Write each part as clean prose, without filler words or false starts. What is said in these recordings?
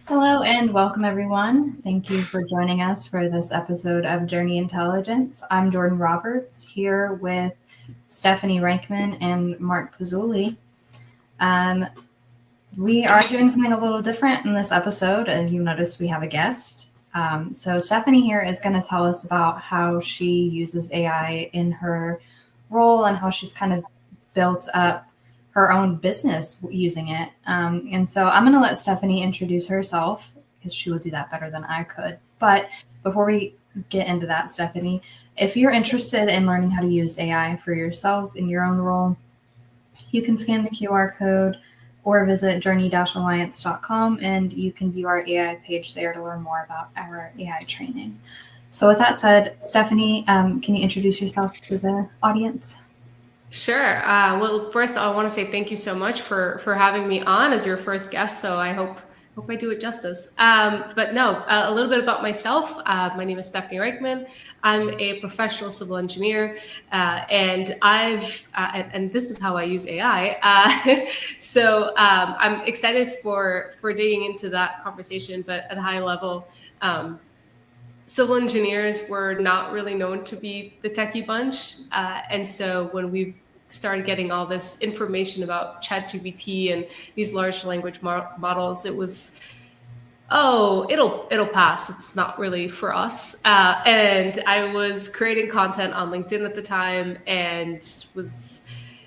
Hello and welcome, everyone. Thank you for joining us for this episode of Journey Intelligence. I'm Jordan Roberts here with Stephanie Reichman and Mark Pizzulli. We are doing something a little different in this episode, and you notice we have a guest. So Stephanie here is going to tell us about how she uses AI in her role and how she's kind of built up her own business using it. And so I'm going to let Stephanie introduce herself because she will do that better than I could. But before we get into that, Stephanie, if you're interested in learning how to use AI for yourself in your own role, you can scan the QR code or visit journey-alliance.com and you can view our AI page there to learn more about our AI training. So with that said, Stephanie, can you introduce yourself to the audience? Sure. Well, first, I want to say thank you so much for having me on as your first guest. So I hope I do it justice. But no, a little bit about myself. My name is Stephanie Reichman. I'm a professional civil engineer, and and this is how I use AI. So I'm excited for digging into that conversation. But at a high level, civil engineers were not really known to be the techie bunch. And so when we've started getting all this information about ChatGPT and these large language models, it was, it'll pass. It's not really for us. And I was creating content on LinkedIn at the time and was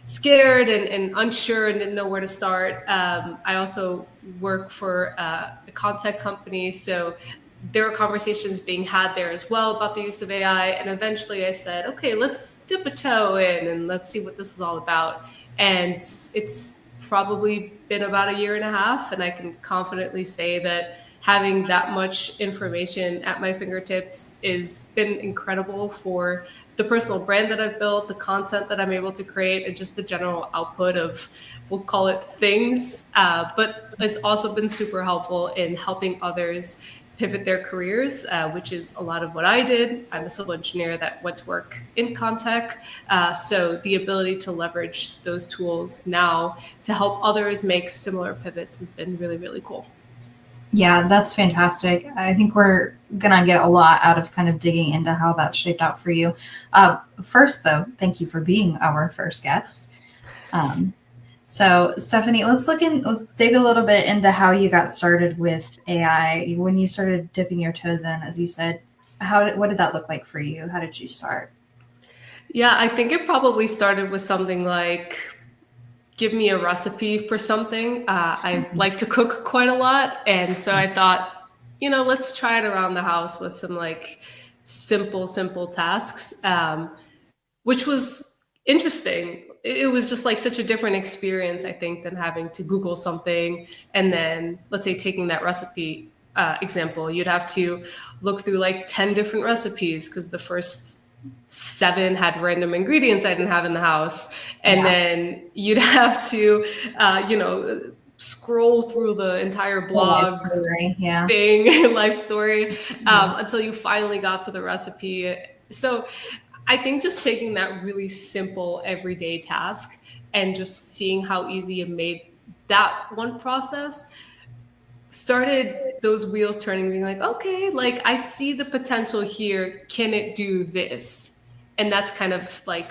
scared and unsure and didn't know where to start. I also work for a content company, so there were conversations being had there as well about the use of AI. And eventually I said, okay, let's dip a toe in and let's see what this is all about. And it's probably been about 1.5 years. And I can confidently say that having that much information at my fingertips has been incredible for the personal brand that I've built, the content that I'm able to create, and just the general output of, we'll call it things. But it's also been super helpful in helping others pivot their careers, which is a lot of what I did. I'm a civil engineer that went to work in Contech. So the ability to leverage those tools now to help others make similar pivots has been really, really cool. Yeah, that's fantastic. I think we're going to get a lot out of kind of digging into how that shaped out for you. First, though, thank you for being our first guest. So, Stephanie, let's dig a little bit into how you got started with AI. When you started dipping your toes in, as you said, what did that look like for you? How did you start? Yeah, I think it probably started with something like, give me a recipe for something. I like to cook quite a lot. And so I thought, let's try it around the house with some like simple tasks, which was interesting. It was just like such a different experience, I think, than having to Google something and then, let's say, taking that recipe example, you'd have to look through like 10 different recipes because the first 7 had random ingredients I didn't have in the house. And then you'd have to, scroll through the entire blog life story, until you finally got to the recipe. So I think just taking that really simple everyday task and just seeing how easy it made that one process started those wheels turning, being like, okay, like I see the potential here. Can it do this? And that's kind of like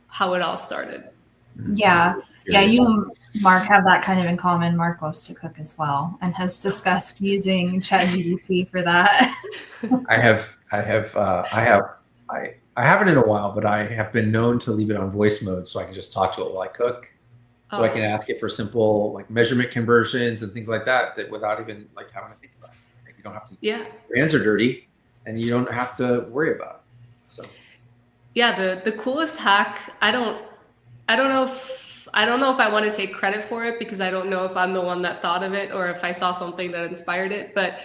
how it all started. Yeah. Mark have that kind of in common. Mark loves to cook as well and has discussed using ChatGPT for that. I haven't in a while, but I have been known to leave it on voice mode so I can just talk to it while I cook. So I can ask it for simple like measurement conversions and things like that without even like having to think about it. Like, you don't have to. Yeah. Your hands are dirty, and you don't have to worry about it. So. Yeah, the coolest hack. I don't know if I want to take credit for it, because I don't know if I'm the one that thought of it or if I saw something that inspired it. But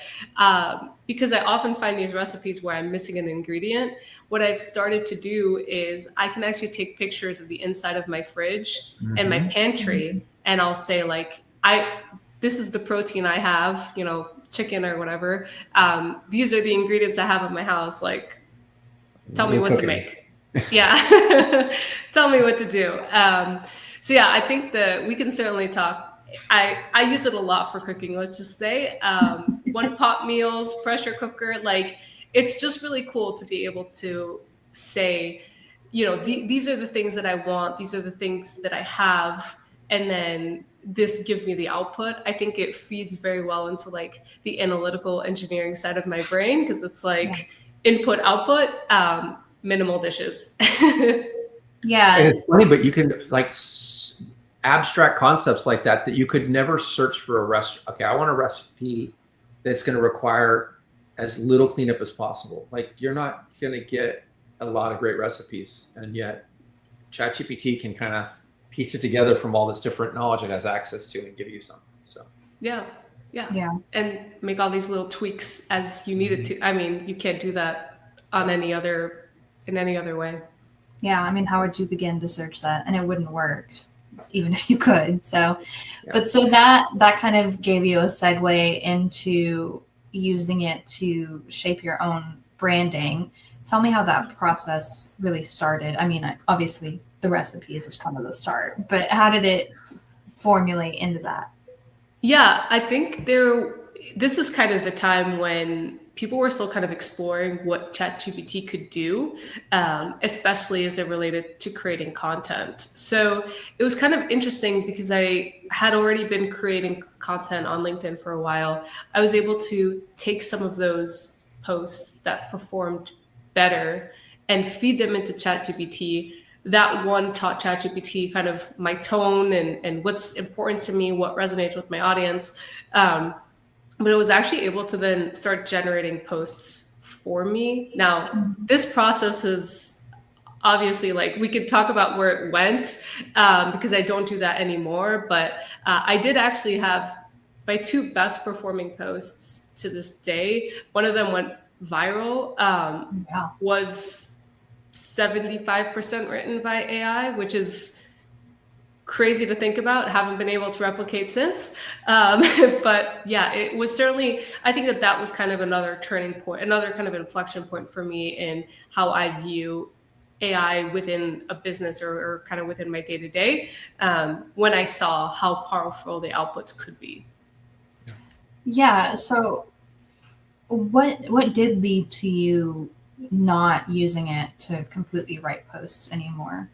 because I often find these recipes where I'm missing an ingredient, what I've started to do is I can actually take pictures of the inside of my fridge and my pantry, and I'll say like, this is the protein I have, chicken or whatever. These are the ingredients I have in my house. Like, tell me what to make. Yeah. Tell me what to do. So yeah, I think that we can certainly talk. I use it a lot for cooking, let's just say. One pot meals, pressure cooker, like it's just really cool to be able to say, these are the things that I want, these are the things that I have, and then this gives me the output. I think it feeds very well into like the analytical engineering side of my brain, because it's like input, output, minimal dishes. Yeah. And it's funny, but you can like abstract concepts like that you could never search for a recipe. Okay, I want a recipe that's going to require as little cleanup as possible. Like, you're not going to get a lot of great recipes, and yet ChatGPT can kind of piece it together from all this different knowledge it has access to and give you something. So yeah, and make all these little tweaks as you need it to. I mean, you can't do that in any other way. Yeah, I mean, how would you begin to search that? And it wouldn't work, even if you could. So, but so that kind of gave you a segue into using it to shape your own branding. Tell me how that process really started. I mean, obviously the recipes was kind of the start, but how did it formulate into that? Yeah, I think this is kind of the time when people were still kind of exploring what ChatGPT could do, especially as it related to creating content. So it was kind of interesting because I had already been creating content on LinkedIn for a while. I was able to take some of those posts that performed better and feed them into ChatGPT. That one taught ChatGPT kind of my tone and what's important to me, what resonates with my audience. But it was actually able to then start generating posts for me. Now, this process is obviously, like, we could talk about where it went, because I don't do that anymore. But I did actually have my two best performing posts to this day. One of them went viral, was 75% written by AI, which is crazy to think about. Haven't been able to replicate since. But yeah, it was certainly, I think that was kind of another turning point, another kind of inflection point for me in how I view AI within a business or kind of within my day-to-day, when I saw how powerful the outputs could be. Yeah. So what did lead to you not using it to completely write posts anymore?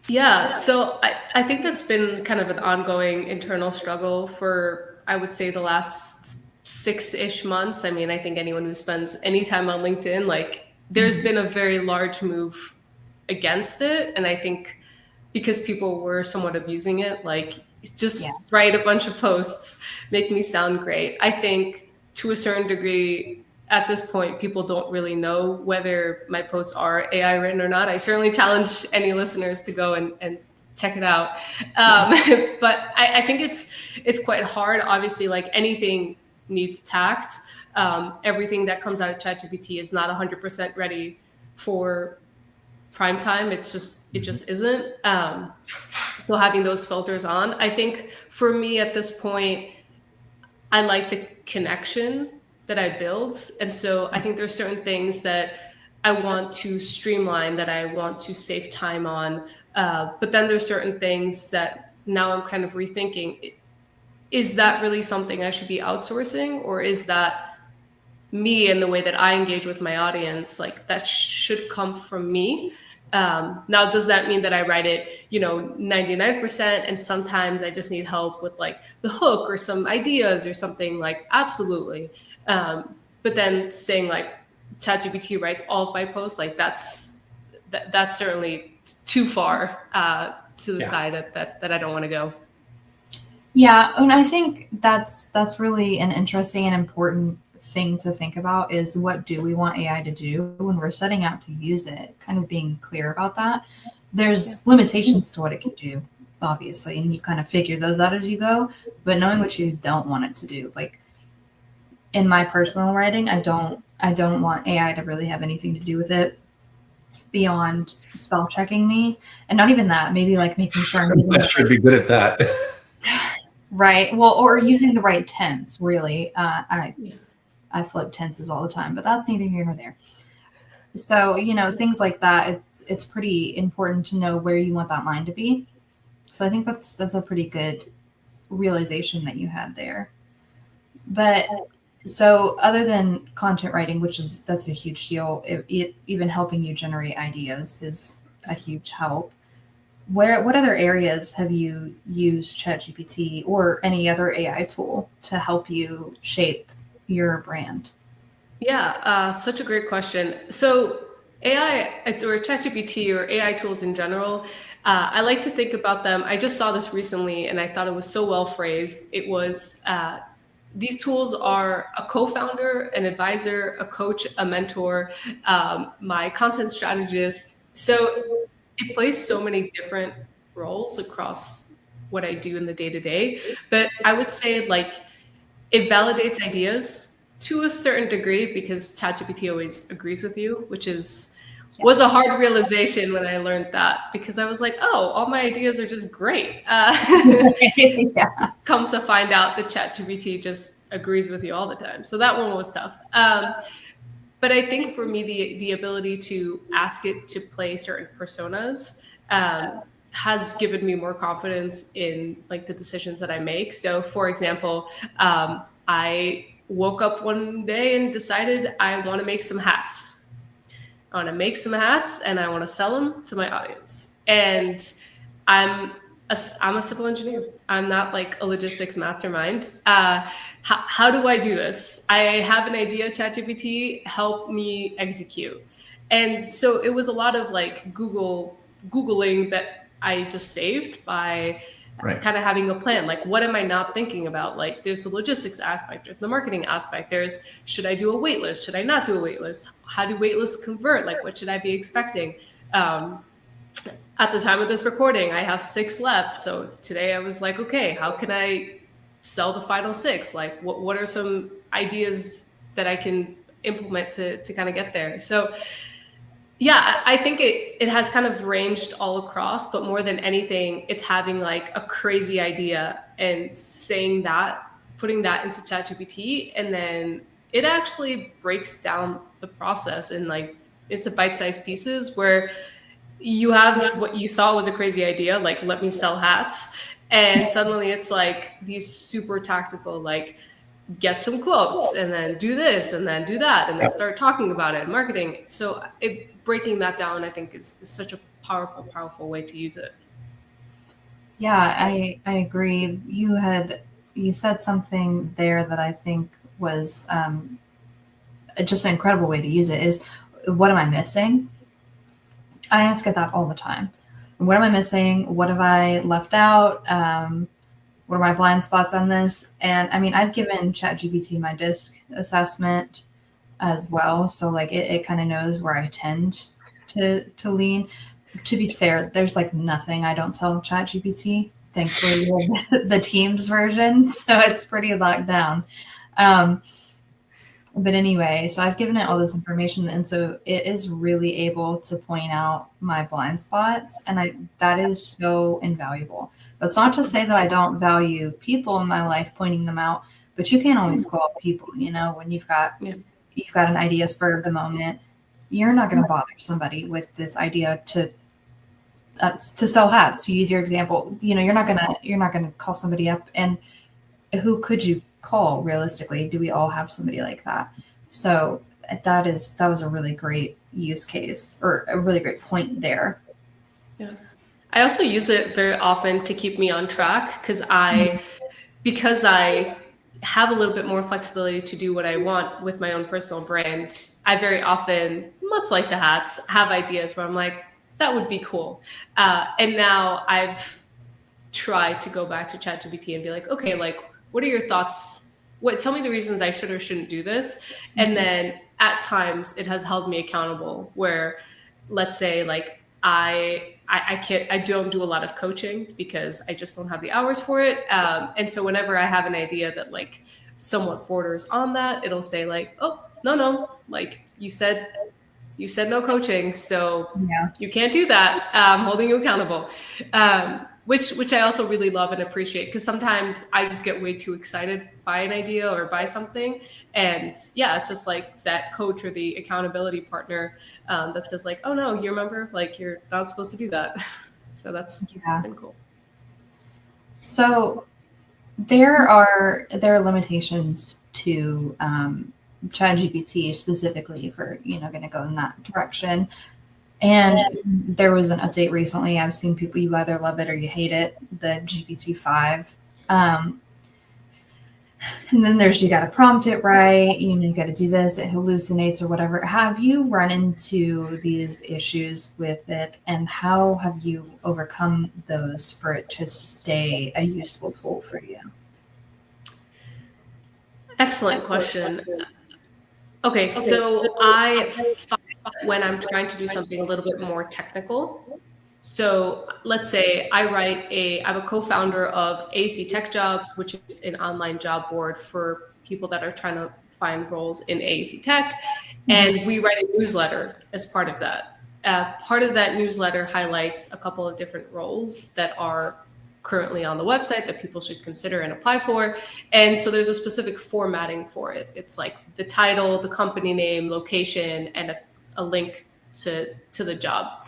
Yeah, so I think that's been kind of an ongoing internal struggle for, I would say, the last 6-ish months. I mean, I think anyone who spends any time on LinkedIn, like, there's been a very large move against it. And I think because people were somewhat abusing it, like, just write a bunch of posts, make me sound great. I think to a certain degree, at this point, people don't really know whether my posts are AI written or not. I certainly challenge any listeners to go and check it out. But I think it's quite hard. Obviously, like anything needs tact. Everything that comes out of ChatGPT is not 100% ready for prime time. It just isn't. So having those filters on, I think for me at this point, I like the connection that I build. And so I think there's certain things that I want to streamline, that I want to save time on. But then there's certain things that now I'm kind of rethinking. Is that really something I should be outsourcing? Or is that me and the way that I engage with my audience? Like, that should come from me. Now, does that mean that I write it, 99%, and sometimes I just need help with like the hook or some ideas or something? Like, absolutely. But then saying like ChatGPT writes all of my posts, like that's certainly too far to the side that I don't want to go. Yeah, and I think that's really an interesting and important thing to think about is what do we want AI to do when we're setting out to use it, kind of being clear about that. There's limitations to what it can do, obviously, and you kind of figure those out as you go, but knowing what you don't want it to do. Like in my personal writing, I don't want AI to really have anything to do with it beyond spell checking me, and not even that, maybe like making sure I'm using I should be good at that. Right. Well, or using the right tense, really. I flip tenses all the time, but that's neither here nor there. So, things like that, it's pretty important to know where you want that line to be. So I think that's a pretty good realization that you had there. But so other than content writing, that's a huge deal, even helping you generate ideas is a huge help. What other areas have you used ChatGPT or any other AI tool to help you shape your brand? Yeah, such a great question. So AI or ChatGPT or AI tools in general, I like to think about them. I just saw this recently and I thought it was so well phrased. It was these tools are a co-founder, an advisor, a coach, a mentor, my content strategist. So it plays so many different roles across what I do in the day-to-day. But I would say like it validates ideas to a certain degree because ChatGPT always agrees with you, which was a hard realization when I learned that, because I was like, oh, all my ideas are just great. Come to find out that ChatGPT just agrees with you all the time. So that one was tough. But I think for me, the ability to ask it to play certain personas has given me more confidence in like the decisions that I make. So for example, I woke up one day and decided I want to make some hats. I want to make some hats and I want to sell them to my audience. And I'm a civil engineer. I'm not like a logistics mastermind. How do I do this? I have an idea, ChatGPT, help me execute. And so it was a lot of like Googling that I just saved by kind of having a plan. Like, what am I not thinking about? Like, there's the logistics aspect, there's the marketing aspect, there's, should I do a wait list? Should I not do a wait list? How do wait lists convert? Like, what should I be expecting? At the time of this recording, I have 6 left. So today I was like, okay, how can I sell the final 6? Like, what are some ideas that I can implement to kind of get there? So yeah, I think it has kind of ranged all across, but more than anything, it's having like a crazy idea and saying that, putting that into ChatGPT, and then it actually breaks down the process in like into bite-sized pieces where you have what you thought was a crazy idea, like let me sell hats, and suddenly it's like these super tactical, like get some quotes and then do this and then do that and then start talking about it, marketing. So breaking that down, I think is such a powerful way to use it. Yeah, I agree. You said something there that I think was just an incredible way to use it is, what am I missing? I ask it that all the time. What am I missing? What have I left out? What are my blind spots on this? And I mean, I've given ChatGPT my DISC assessment as well. So like it kind of knows where I tend to lean. To be fair, there's like nothing I don't tell ChatGPT. Thankfully, we have the Teams version, so it's pretty locked down. But anyway, so I've given it all this information, and so it is really able to point out my blind spots, and that is so invaluable. That's not to say that I don't value people in my life pointing them out, but you can't always call people. When you've got an idea spur of the moment, you're not going to bother somebody with this idea to sell hats. To use your example, you're not gonna call somebody up, and who could you call realistically? Do we all have somebody like that? So that was a really great use case or a really great point there. Yeah. I also use it very often to keep me on track because I have a little bit more flexibility to do what I want with my own personal brand. I very often, much like the hats, have ideas where I'm like, that would be cool. And now I've tried to go back to ChatGPT and be like, okay, like, what are your thoughts? Tell me the reasons I should or shouldn't do this. And then at times it has held me accountable where, let's say, like, I don't do a lot of coaching because I just don't have the hours for it. And so whenever I have an idea that like somewhat borders on that, it'll say like, oh, no, like you said no coaching. So you can't do that. I'm holding you accountable. Which I also really love and appreciate because sometimes I just get way too excited by an idea or by something. And yeah, it's just like that coach or the accountability partner that says like, oh no, you remember, like you're not supposed to do that. So that's been cool. So there are limitations to ChatGPT specifically for, going to go in that direction. And there was an update recently. I've seen people, you either love it or you hate it, the GPT-5. And then you got to prompt it right. You got to do this. It hallucinates or whatever. Have you run into these issues with it? And how have you overcome those for it to stay a useful tool for you? Excellent question. Okay, so I find when I'm trying to do something a little bit more technical. So let's say I'm a co-founder of AEC Tech Jobs, which is an online job board for people that are trying to find roles in AEC Tech. And we write a newsletter as part of that. Part of that newsletter highlights a couple of different roles that are currently on the website that people should consider and apply for. And so there's a specific formatting for it. It's like the title, the company name, location, and a link to the job.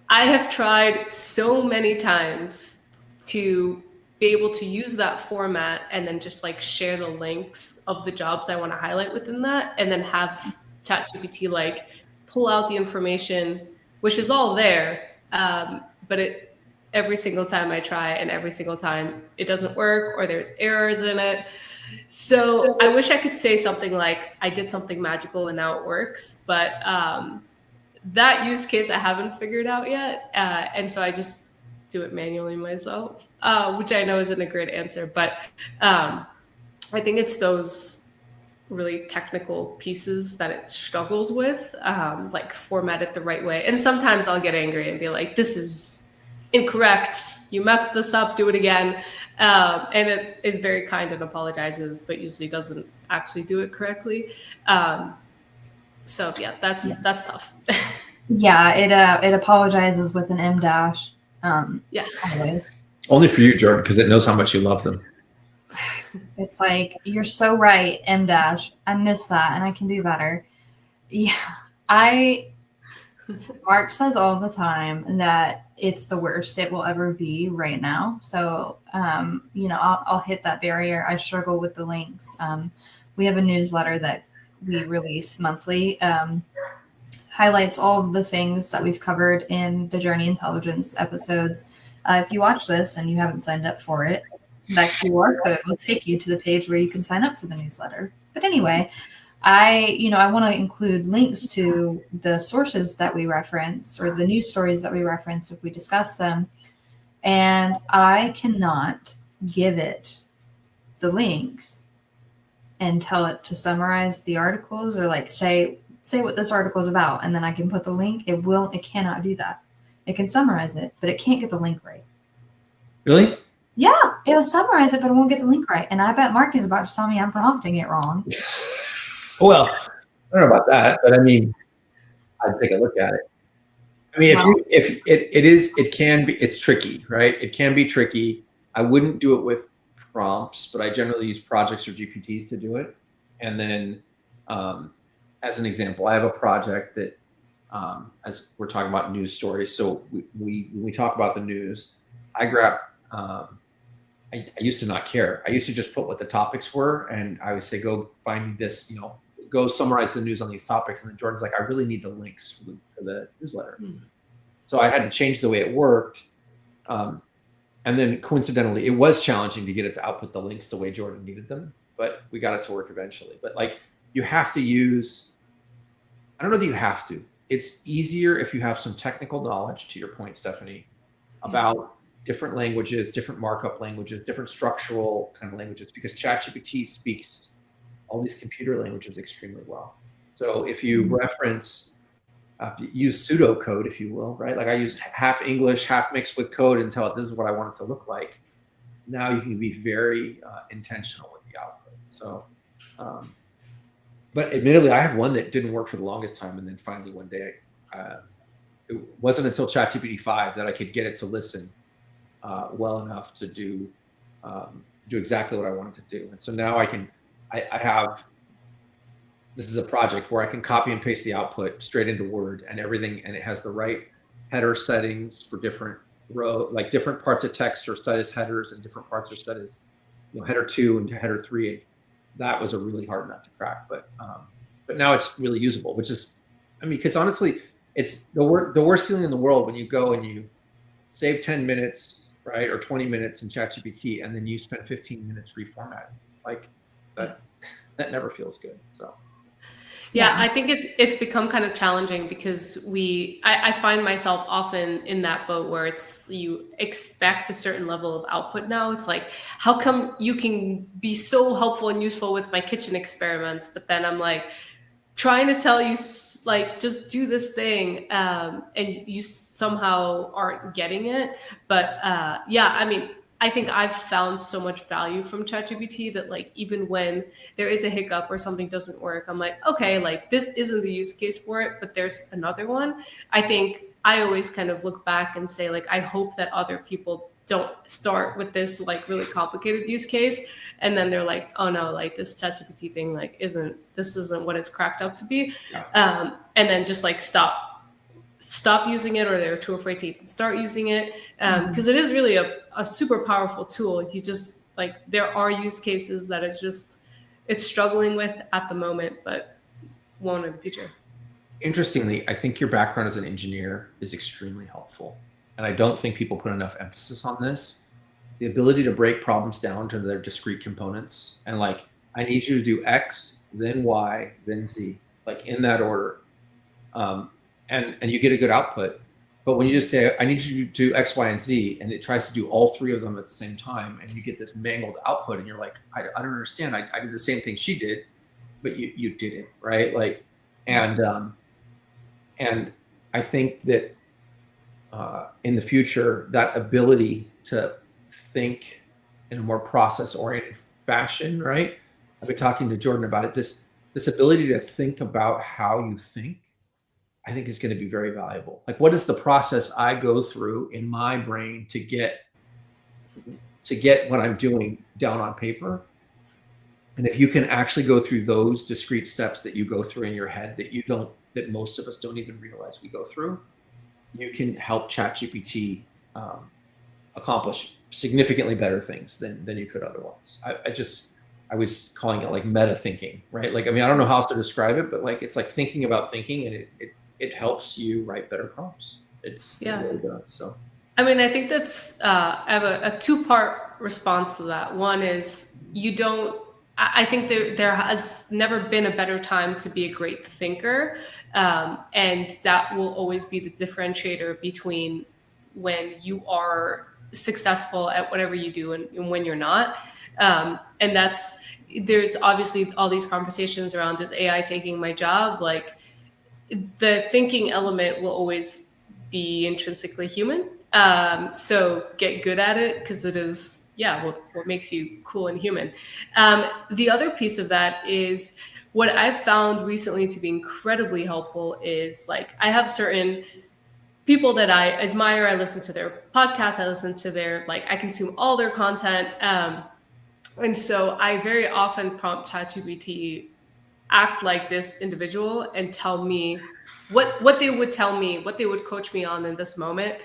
I have tried so many times to be able to use that format and then just like share the links of the jobs I want to highlight within that, and then have ChatGPT like pull out the information, which is all there. But every single time I try and every single time it doesn't work or there's errors in it. So I wish I could say something like I did something magical and now it works, but that use case I haven't figured out yet. And so I just do it manually myself, which I know isn't a great answer, but I think it's those really technical pieces that it struggles with, like format it the right way. And sometimes I'll get angry and be like, this is incorrect. You messed this up, do it again. And it is very kind and apologizes, but usually doesn't actually do it correctly. So yeah, that's tough. Yeah, it apologizes with an M dash. Always. Only for you, Jordan, because it knows how much you love them. It's like, you're so right, M dash. I miss that and I can do better. Yeah. Mark says all the time that it's the worst it will ever be right now. So, I'll hit that barrier. I struggle with the links. We have a newsletter that we release monthly, highlights all of the things that we've covered in the Journey Intelligence episodes. If you watch this and you haven't signed up for it, that QR code will take you to the page where you can sign up for the newsletter. But anyway, I want to include links to the sources that we reference or the news stories that we reference if we discuss them. And I cannot give it the links and tell it to summarize the articles or like say what this article is about. And then I can put the link. It cannot do that. It can summarize it, but it can't get the link right. Really? Yeah, it'll summarize it, but it won't get the link right. And I bet Mark is about to tell me I'm prompting it wrong. Well, I don't know about that, but I mean, I'd take a look at it. I mean, it's tricky, right? It can be tricky. I wouldn't do it with prompts, but I generally use projects or GPTs to do it. And then, as an example, I have a project that, as we're talking about news stories. So when we talk about the news, I grab, I used to not care. I used to just put what the topics were, and I would say, go find me this, go summarize the news on these topics. And then Jordan's like, I really need the links for the newsletter. So I had to change the way it worked. And then coincidentally, it was challenging to get it to output the links the way Jordan needed them, but we got it to work eventually. But like, you have to use, I don't know that you have to. It's easier if you have some technical knowledge, to your point, Stephanie, about different languages, different markup languages, different structural kind of languages, because ChatGPT speaks all these computer languages extremely well. So if you reference, use pseudocode, if you will, right? Like I use half English, half mixed with code and tell it this is what I want it to look like. Now you can be very intentional with the output. So, but admittedly, I had one that didn't work for the longest time. And then finally one day, it wasn't until ChatGPT 5 that I could get it to listen well enough to do exactly what I wanted to do. And so now I have, this is a project where I can copy and paste the output straight into Word and everything, and it has the right header settings for different like different parts of text are set as headers and different parts are set as, header 2 and header 3. And that was a really hard nut to crack, but now it's really usable, which is, because honestly, it's the worst feeling in the world when you go and you save 10 minutes, right, or 20 minutes in ChatGPT, and then you spend 15 minutes reformatting. Like that never feels good. So. Yeah, I think it's become kind of challenging because I find myself often in that boat where you expect a certain level of output now. It's like, how come you can be so helpful and useful with my kitchen experiments, but then I'm like trying to tell you like just do this thing, and you somehow aren't getting it. But I think I've found so much value from ChatGPT that like even when there is a hiccup or something doesn't work, I'm like, okay, like this isn't the use case for it, but there's another one. I think I always kind of look back and say like, I hope that other people don't start with this like really complicated use case, and then they're like, oh no, like this ChatGPT thing like isn't what it's cracked up to be, and then just like stop using it, or they're too afraid to even start using it, because it is really a super powerful tool. You just like, there are use cases that it's struggling with at the moment, but won't in the future. Interestingly, I think your background as an engineer is extremely helpful. And I don't think people put enough emphasis on this. The ability to break problems down to their discrete components. And like, I need you to do X, then Y, then Z, like in that order. And you get a good output. But when you just say, I need you to do X, Y, and Z, and it tries to do all three of them at the same time, and you get this mangled output, and you're like, I don't understand. I did the same thing she did, but you didn't, right? Like, and I think that in the future, that ability to think in a more process-oriented fashion, right? I've been talking to Jordan about it. This ability to think about how you think, I think is going to be very valuable. Like, what is the process I go through in my brain to get what I'm doing down on paper? And if you can actually go through those discrete steps that you go through in your head that most of us don't even realize we go through, you can help ChatGPT accomplish significantly better things than you could otherwise. I was calling it like meta thinking, right? Like, I don't know how else to describe it, but like, it's like thinking about thinking, and it helps you write better prompts. It really does. So, I think that's, I have a two-part response to that. One is I think there has never been a better time to be a great thinker. And that will always be the differentiator between when you are successful at whatever you do and when you're not. And there's obviously all these conversations around, is AI taking my job? Like, the thinking element will always be intrinsically human. So get good at it, because it is, what makes you cool and human. The other piece of that is, what I've found recently to be incredibly helpful is, like, I have certain people that I admire. I listen to their podcasts. I listen to I consume all their content. And so I very often prompt ChatGPT, act like this individual and tell me what they would tell me, what they would coach me on in this moment.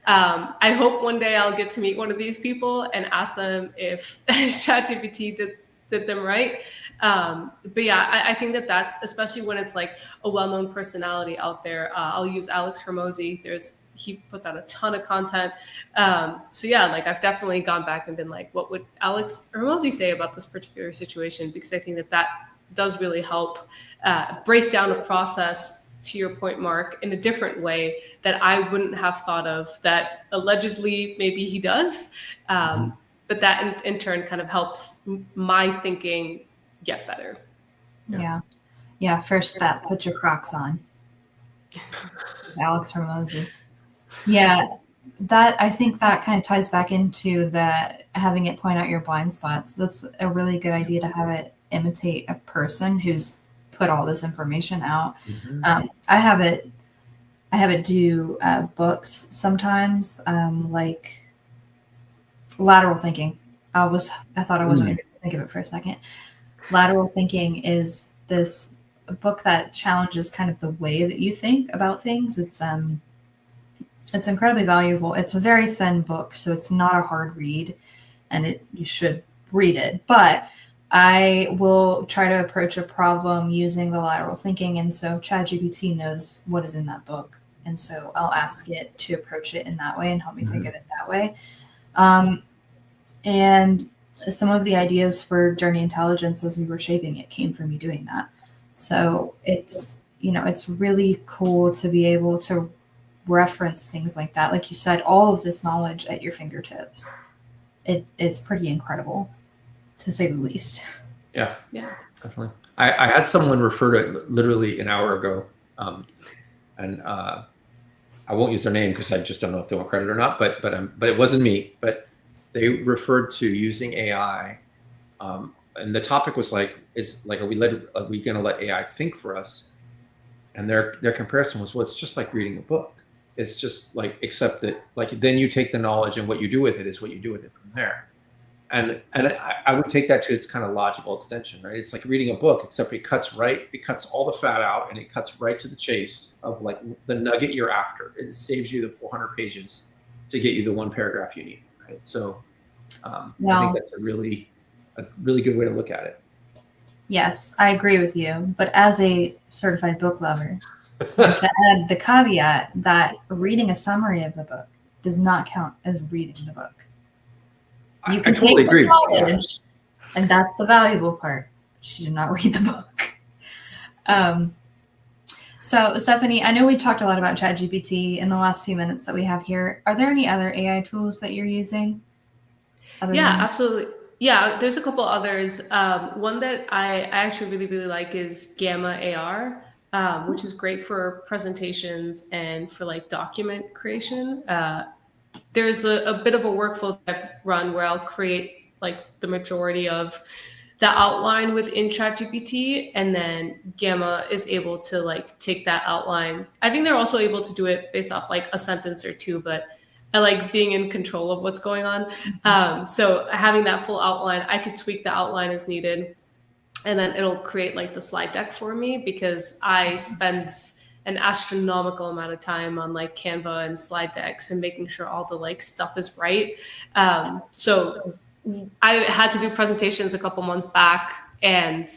I hope one day I'll get to meet one of these people and ask them if ChatGPT did them right. But yeah, I think that that's, especially when it's like a well-known personality out there. I'll use Alex Hormozy. He puts out a ton of content. So yeah, like I've definitely gone back and been like, what would Alex Hormozy say about this particular situation? Because I think that that does really help break down a process, to your point, Mark, in a different way that I wouldn't have thought of, that allegedly maybe he does. But that in turn kind of helps my thinking get better. Yeah. First step, put your Crocs on. Alex Hormozy. Yeah, that, I think that kind of ties back into the having it point out your blind spots. That's a really good idea, to have it imitate a person who's put all this information out. I have it do books sometimes, like lateral thinking. I thought I wasn't going to think of it for a second. Lateral thinking is this book that challenges kind of the way that you think about things. It's incredibly valuable. It's a very thin book, so it's not a hard read, and you should read it. But I will try to approach a problem using the lateral thinking, and so ChatGPT knows what is in that book, and so I'll ask it to approach it in that way and help me think of it that way. And some of the ideas for Journey Intelligence as we were shaping it came from me doing that. So it's really cool to be able to reference things like that. Like you said, all of this knowledge at your fingertips. It's pretty incredible, to say the least. Yeah, definitely. I had someone refer to it literally an hour ago, and I won't use their name because I just don't know if they want credit or not. But it wasn't me. But they referred to using AI, and the topic was like, are we going to let AI think for us? And their comparison was, well, it's just like reading a book. It's just like, except that like then you take the knowledge and what you do with it is what you do with it from there. And I would take that to its kind of logical extension, right? It's like reading a book, except it cuts all the fat out, and it cuts right to the chase of like the nugget you're after. It saves you the 400 pages to get you the one paragraph you need, right? So I think that's a really good way to look at it. Yes, I agree with you. But as a certified book lover, I add the caveat that reading a summary of the book does not count as reading the book. You can totally take agree. the knowledge, and that's the valuable part. But you do not read the book. So, Stephanie, I know we talked a lot about ChatGPT in the last few minutes that we have here. Are there any other AI tools that you're using? Absolutely. Yeah, there's a couple others. One that I actually really, really like is Gamma AR, which is great for presentations and for like document creation. There's a bit of a workflow that I've run where I'll create like the majority of the outline within ChatGPT, and then Gamma is able to like take that outline. I think they're also able to do it based off like a sentence or two, but I like being in control of what's going on. So having that full outline, I could tweak the outline as needed, and then it'll create like the slide deck for me, because I spend an astronomical amount of time on like Canva and slide decks and making sure all the like stuff is right. So I had to do presentations a couple months back, and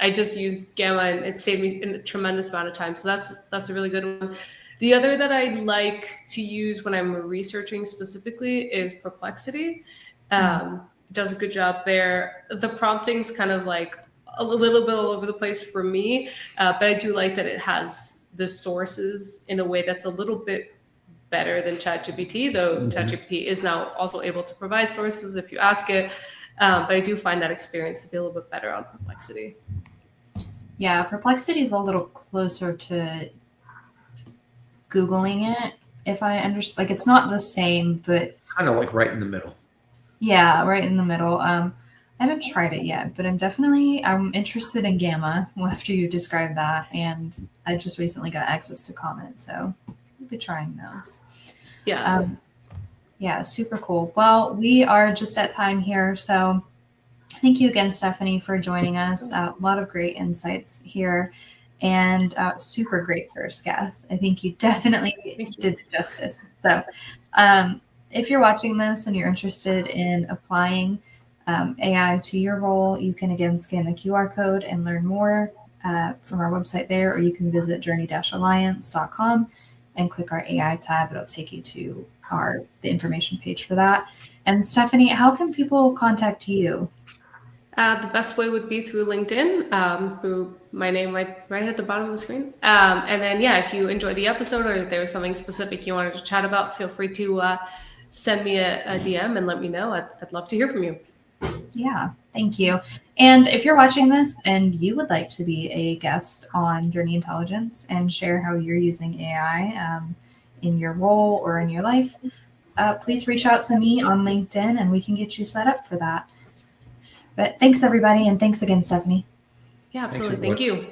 I just used Gamma, and it saved me a tremendous amount of time. So that's a really good one. The other that I like to use when I'm researching specifically is Perplexity. It does a good job there. The prompting's kind of like a little bit all over the place for me, but I do like that it has the sources in a way that's a little bit better than ChatGPT, though ChatGPT is now also able to provide sources if you ask it. But I do find that experience to be a little bit better on Perplexity. Yeah, Perplexity is a little closer to Googling it, if I understand. Like, it's not the same, but kind of like right in the middle. Yeah, right in the middle. I haven't tried it yet, but I'm interested in Gamma after you described that, and I just recently got access to Comet, so we'll be trying those. Yeah, super cool. Well, we are just at time here, so thank you again, Stephanie, for joining us. A lot of great insights here, and super great first guess. I think you definitely did it justice. So if you're watching this and you're interested in applying AI to your role, you can again scan the QR code and learn more from our website there, or you can visit journey-alliance.com and click our AI tab. It'll take you to the information page for that. And Stephanie, how can people contact you? The best way would be through LinkedIn, through my name right at the bottom of the screen. And then, if you enjoyed the episode or if there was something specific you wanted to chat about, feel free to send me a DM and let me know. I'd love to hear from you. Yeah, thank you. And if you're watching this and you would like to be a guest on Journey Intelligence and share how you're using AI in your role or in your life, please reach out to me on LinkedIn and we can get you set up for that. But thanks, everybody. And thanks again, Stephanie. Yeah, absolutely. Thank you.